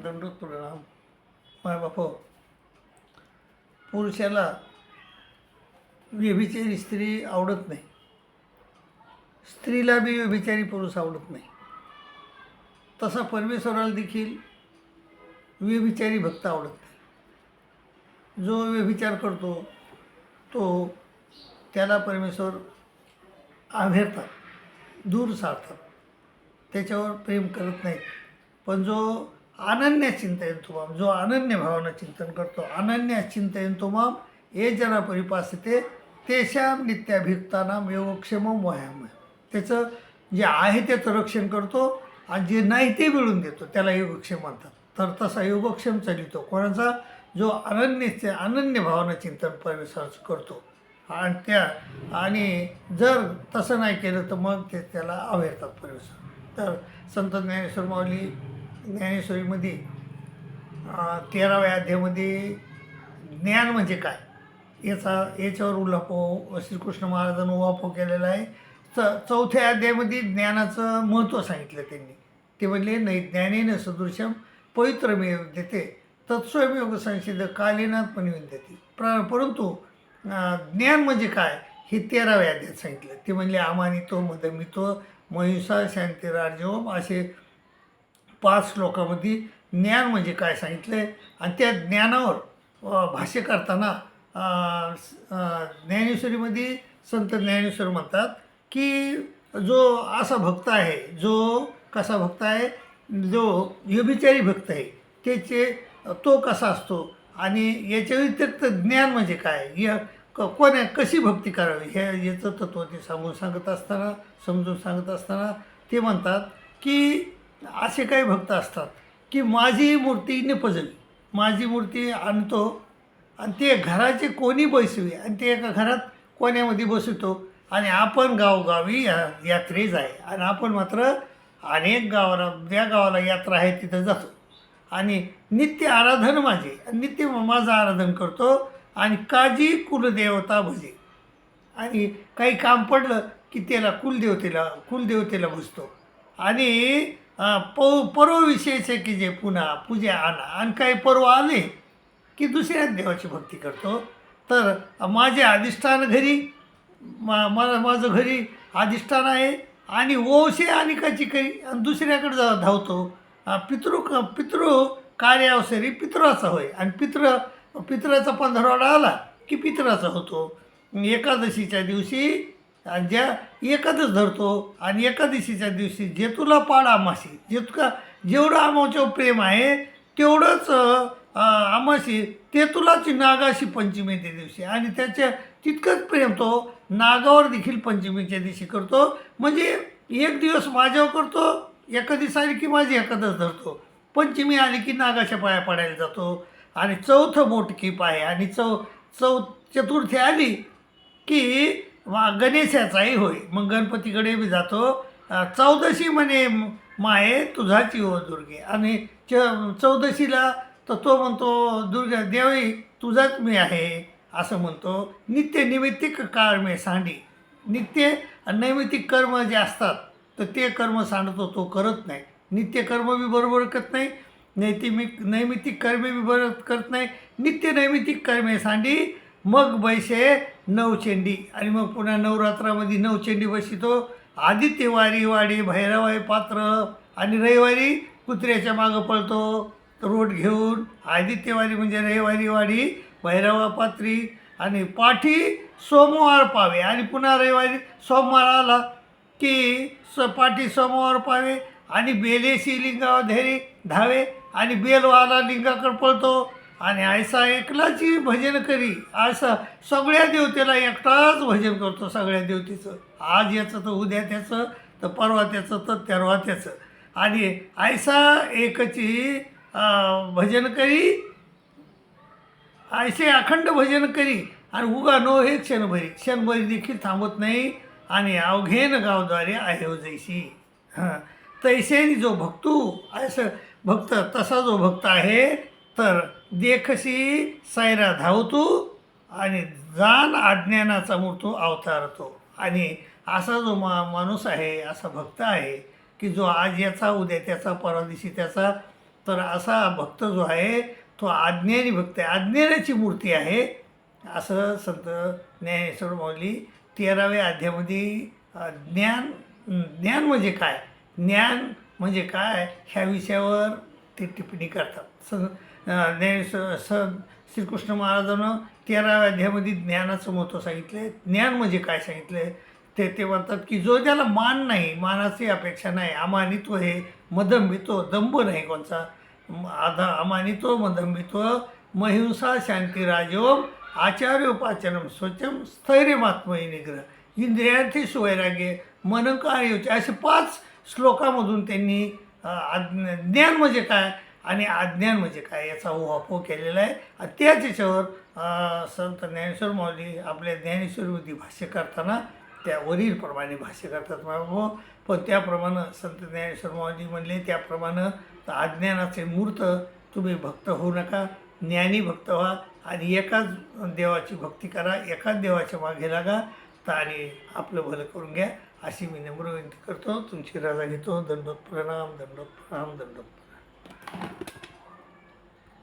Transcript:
दंडोत प्रणाम. माय बाप, पुरुषाला व्यभिचारी स्त्री आवडत नाही, स्त्रीला बी व्यभिचारी पुरुष आवडत नाही. तसा परमेश्वराला देखील व्यभिचारी भक्त आवडत नाही. जो व्यभिचार करतो तो त्याला परमेश्वर आभेरतात, दूर सारतात, त्याच्यावर प्रेम करत नाहीत. पण जो अनन्य चिंतयंतो माम, जो अनन्य भावना चिंतन करतो, अनन्य चिंतयंतो माम ये जना परिपासते तेषां नित्याभियुक्तानां योगक्षेमं व्यायाम. त्याचं जे आहे त्याचं रक्षण करतो आणि जे नाही ते मिळून देतो त्याला योगक्षेम म्हणतात. तर तसा योगक्षेम चालितो कोणाचा, जो अनन्य भावना चिंतन परमेश्वराचं करतो. आणि जर तसं नाही केलं तर मग ते त्याला आवेरतात परमेश्वर. तर संत ज्ञानेश्वर माऊली ज्ञानेश्वरीमध्ये 13व्या अध्यायामध्ये ज्ञान म्हणजे काय याच्यावर उल्हाप श्रीकृष्ण महाराजांनी उल्हाप केलेला आहे. 4थ्या अध्यायामध्ये ज्ञानाचं महत्त्व सांगितलं त्यांनी. ते म्हणले नाही ज्ञानेन सदृशम पवित्रमेव विद्यते तत्स्वयंयोग संसिद्ध कालीनात्मनि विद्यते. परंतु ज्ञान म्हणजे काय हे 13व्या अध्यायात सांगितलं. ते म्हणले अमानितो मदमितो महिषा शांतिरार्जवम असे 5 श्लोकामध्ये ज्ञान म्हणजे काय सांगितलं आहे. आणि त्या ज्ञानावर भाष्य करताना ज्ञानेश्वरीमध्ये संत ज्ञानेश्वर म्हणतात की जो असा भक्त आहे, जो कसा भक्त आहे, जो व्यभिचारी भक्त आहे तो कसा असतो आणि याच्या व्यतिरिक्त ज्ञान म्हणजे काय, कशी भक्ती करावी याचं तत्त्व ते समजून सांगत असताना ते म्हणतात की असे काही भक्त असतात की माझी मूर्ती निपजली, माझी मूर्ती आणतो आणि ते घराचे कोणी बसवी आणि ते एका घरात कोण्यामध्ये बसवतो आणि आपण गावोगावी यात्रेस आहे आणि आपण मात्र अनेक गावाला, ज्या गावाला यात्रा आहे तिथं जातो आणि नित्य आराधन नित्य माझं आराधन करतो आणि काजी कुलदेवता भजे. आणि काही काम पडलं की त्याला कुलदेवतेला बसतो आणि पर्व विषयचे की जे पुन्हा पूजा आणि काही पर्व आले की दुसऱ्याच देवाची भक्ती करतो. तर माझे अधिष्ठान घरी माझं घरी अधिष्ठान आहे आणि ओशे अनेकाची करी आणि दुसऱ्याकडे धावतो. पितृ कार्यावसरी पितराचा होय आणि पितराचा पंधरवडा आला की पितराचा होतो. एकादशीच्या दिवशी ज्या एकादश धरतो आणि एकादशीच्या दिवशी जे तुला पाड आमाशी, जेवढं आमाच्यावर प्रेम आहे तेवढंच आमाशी ते तुलाच नागाशी पंचमीच्या दिवशी आणि त्याच्या तितकंच प्रेम तो नागावर देखील पंचमीच्या दिवशी करतो. म्हणजे एक दिवस माझ्यावर करतो, एकादशी आली की माझी एकादश धरतो, पंचमी आली की नागाच्या पाया पडायला जातो आणि चौथं मोठकीप आहे आणि चतुर्थी आली की गणेशाचाही होय, मग गणपतीकडे बी जातो. 14शी म्हणे माये तुझाची ओ दुर्गे आणि 14शीला तर तो म्हणतो दुर्गा देवी तुझाच मी आहे असं म्हणतो. नित्य नैमित्तिक कर्मे सांडी, नित्य नैमित्तिक कर्म जे असतात तर ते कर्म सांडतो, तो करत नाही. नित्य कर्म बी बरोबर करत नाही, नैमित्तिक कर्मे बी बरोबर करत नाही. नित्य नैमित्तिक कर्मे सांडी मग बैसे नवचंडी आणि मग पुन्हा नवरात्रामध्ये नवचंडी बसितो. आदित्यवारी वाडी भैरवाई पात्र आणि रविवारी कुत्र्याच्या मागं पळतो रोट घेऊन. आदित्यवारी म्हणजे रविवारी वाडी भैरवा पात्री आणि पाठी सोमवार पावे आणि पुन्हा रविवारी सोमवार आला की पाठी सोमवार पावे आणि बेलेशी लिंगावर धावे आणि बेलवाला लिंगाकडे पळतो आणि ऐसा एकलाची भजन करी. असं सगळ्या देवतेला एकटाच भजन करतो, सगळ्या देवतेचं. आज याचं तर उद्या त्याचं, तर परवा त्याचं, तर तेरवा त्याचं. आणि ऐसा एकची भजन करी, ऐसे अखंड भजन करी आणि उगा नो हे क्षणभरी देखील थांबत नाही आणि अवघेन गावद्वारे आहे जैशी. तैसेनी जो भक्तू असं भक्त, तसा जो भक्त आहे तर देखशी सायरा धावतो आणि जाण अज्ञानाचा मूर्तो अवतारतो. आणि असा जो माणूस आहे, असा भक्त आहे की जो आज याचा उद्या त्याचा परवा दिवशी त्याचा तर असा भक्त जो आहे तो अज्ञानी भक्त आहे, अज्ञानाची मूर्ती आहे, असं संत ज्ञानेश्वर माऊली 13व्या अध्यायामध्ये ज्ञान ज्ञान म्हणजे काय, ज्ञान म्हणजे काय ह्या विषयावर ते टिप्पणी करतात. ज्ञानेश्वर श्रीकृष्ण महाराजांनं 13व्या अध्यायामध्ये ज्ञानाचं महत्त्व सांगितले. ज्ञान म्हणजे काय सांगितले ते म्हणतात की जो त्याला मान नाही, मानाची अपेक्षा नाही, अमानित्व हे मदंबित्व, दंभ नाही कोणचा, अमानित्व मदंबित्व, महिंसा शांतिराजोम, आचार्योपाचनम स्वच्छम, स्थैर्यमात्मयी निग्रह, इंद्रियांचे सुवैराग्य, मनंकार, असे 5 श्लोकामधून त्यांनी ज्ञान म्हणजे काय आणि अज्ञान म्हणजे काय याचा उहापोह केलेला आहे. आणि त्याच याच्यावर संत ज्ञानेश्वर माऊली आपल्या ज्ञानेश्वरीमध्ये भाष्य करताना त्या वरीलप्रमाणे भाष्य करतात. पण त्याप्रमाणे संत ज्ञानेश्वर माऊली म्हणले त्याप्रमाणे अज्ञानाचे मूर्त तुम्ही भक्त होऊ नका, ज्ञानी भक्त व्हा आणि एकाच देवाची भक्ती करा, एकाच देवाच्या मागे लागा आणि आपलं भलं करून घ्या, अशी मी नम्र विनंती करतो. तुमची रजा घेतो. दंडोत प्रणाम, दंडोत प्रणाम, दंडोत प्रणाम.